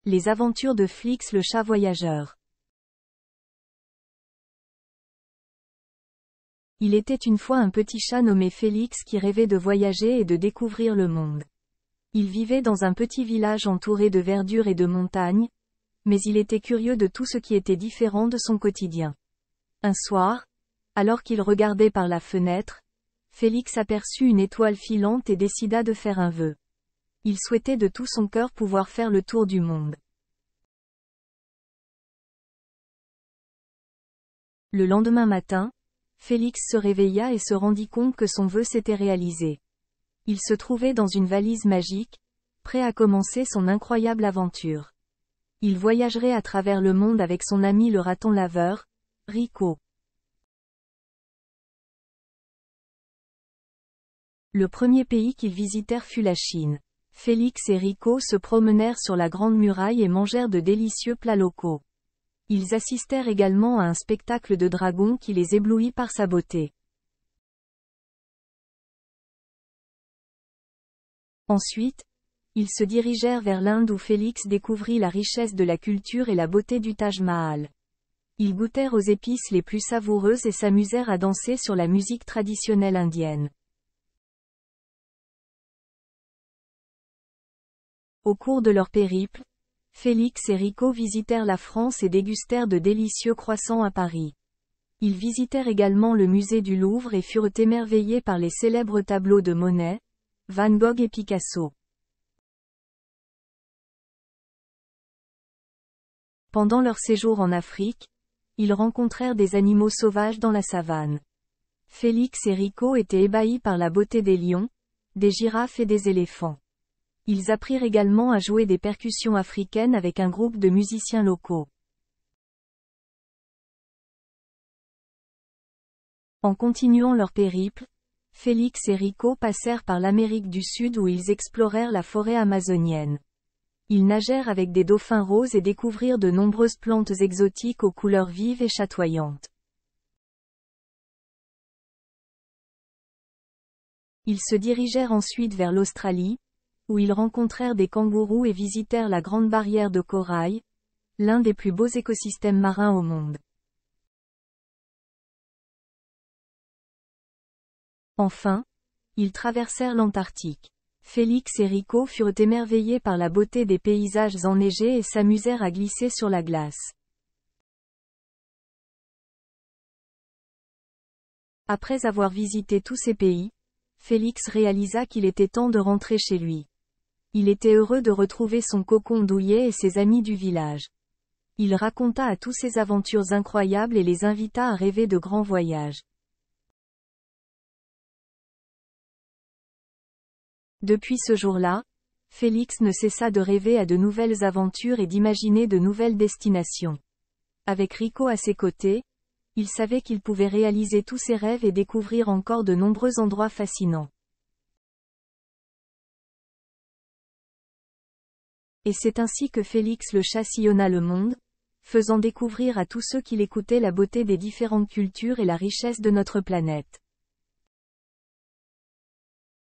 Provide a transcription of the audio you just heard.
Les aventures de Flix le chat voyageur. Il était une fois un petit chat nommé Félix qui rêvait de voyager et de découvrir le monde. Il vivait dans un petit village entouré de verdure et de montagnes, mais il était curieux de tout ce qui était différent de son quotidien. Un soir, alors qu'il regardait par la fenêtre, Félix aperçut une étoile filante et décida de faire un vœu. Il souhaitait de tout son cœur pouvoir faire le tour du monde. Le lendemain matin, Félix se réveilla et se rendit compte que son vœu s'était réalisé. Il se trouvait dans une valise magique, prêt à commencer son incroyable aventure. Il voyagerait à travers le monde avec son ami le raton laveur, Rico. Le premier pays qu'ils visitèrent fut la Chine. Félix et Rico se promenèrent sur la Grande Muraille et mangèrent de délicieux plats locaux. Ils assistèrent également à un spectacle de dragons qui les éblouit par sa beauté. Ensuite, ils se dirigèrent vers l'Inde où Félix découvrit la richesse de la culture et la beauté du Taj Mahal. Ils goûtèrent aux épices les plus savoureuses et s'amusèrent à danser sur la musique traditionnelle indienne. Au cours de leur périple, Félix et Rico visitèrent la France et dégustèrent de délicieux croissants à Paris. Ils visitèrent également le musée du Louvre et furent émerveillés par les célèbres tableaux de Monet, Van Gogh et Picasso. Pendant leur séjour en Afrique, ils rencontrèrent des animaux sauvages dans la savane. Félix et Rico étaient ébahis par la beauté des lions, des girafes et des éléphants. Ils apprirent également à jouer des percussions africaines avec un groupe de musiciens locaux. En continuant leur périple, Félix et Rico passèrent par l'Amérique du Sud où ils explorèrent la forêt amazonienne. Ils nagèrent avec des dauphins roses et découvrirent de nombreuses plantes exotiques aux couleurs vives et chatoyantes. Ils se dirigèrent ensuite vers l'Australie, où ils rencontrèrent des kangourous et visitèrent la Grande Barrière de Corail, l'un des plus beaux écosystèmes marins au monde. Enfin, ils traversèrent l'Antarctique. Félix et Rico furent émerveillés par la beauté des paysages enneigés et s'amusèrent à glisser sur la glace. Après avoir visité tous ces pays, Félix réalisa qu'il était temps de rentrer chez lui. Il était heureux de retrouver son cocon douillet et ses amis du village. Il raconta à tous ses aventures incroyables et les invita à rêver de grands voyages. Depuis ce jour-là, Félix ne cessa de rêver à de nouvelles aventures et d'imaginer de nouvelles destinations. Avec Rico à ses côtés, il savait qu'il pouvait réaliser tous ses rêves et découvrir encore de nombreux endroits fascinants. Et c'est ainsi que Félix le chat sillonna le monde, faisant découvrir à tous ceux qui l'écoutaient la beauté des différentes cultures et la richesse de notre planète.